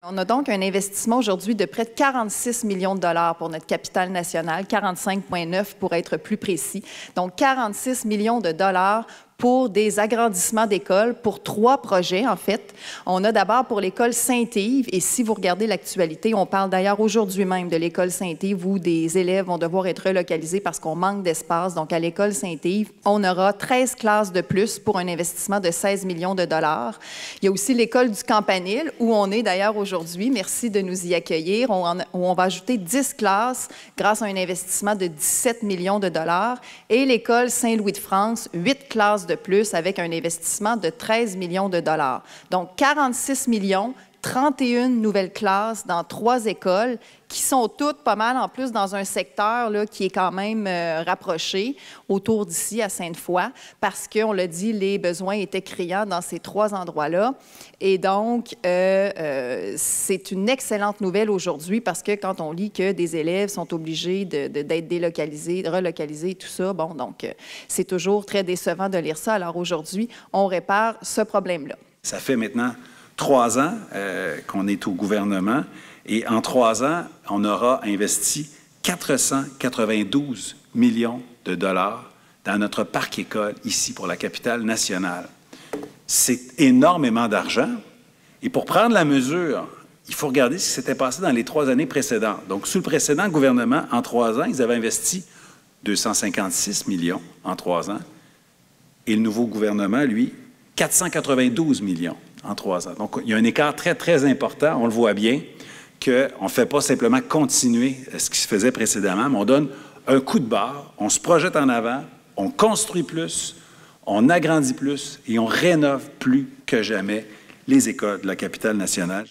On a donc un investissement aujourd'hui de près de 46 millions de dollars pour notre capitale nationale, 45,9 pour être plus précis. Donc, 46 millions de dollars pour des agrandissements d'écoles, pour 3 projets, en fait. On a d'abord pour l'école Saint-Yves, et si vous regardez l'actualité, on parle d'ailleurs aujourd'hui même de l'école Saint-Yves où des élèves vont devoir être relocalisés parce qu'on manque d'espace. Donc, à l'école Saint-Yves, on aura 13 classes de plus pour un investissement de 16 millions de dollars. Il y a aussi l'école du Campanile, où on est d'ailleurs aujourd'hui. Merci de nous y accueillir. Où on va ajouter 10 classes grâce à un investissement de 17 millions de dollars. Et l'école Saint-Louis-de-France, 8 classes de plus avec un investissement de 13 millions de dollars. Donc, 46 millions, 31 nouvelles classes dans 3 écoles qui sont toutes pas mal en plus dans un secteur là, qui est quand même rapproché autour d'ici à Sainte-Foy parce qu'on l'a dit, les besoins étaient criants dans ces 3 endroits-là. Et donc, c'est une excellente nouvelle aujourd'hui parce que quand on lit que des élèves sont obligés d'être délocalisés, relocalisés, tout ça, bon, donc c'est toujours très décevant de lire ça. Alors aujourd'hui, on répare ce problème-là. Ça fait maintenant 3 ans qu'on est au gouvernement et en 3 ans, on aura investi 492 millions de dollars dans notre parc école ici pour la capitale nationale. C'est énormément d'argent et pour prendre la mesure, il faut regarder ce qui s'était passé dans les 3 années précédentes. Donc, sous le précédent gouvernement, en 3 ans, ils avaient investi 256 millions en 3 ans et le nouveau gouvernement, lui, 492 millions en 3 ans. Donc, il y a un écart très, très important, on le voit bien, qu'on ne fait pas simplement continuer ce qui se faisait précédemment, mais on donne un coup de barre, on se projette en avant, on construit plus, on agrandit plus et on rénove plus que jamais les écoles de la capitale nationale.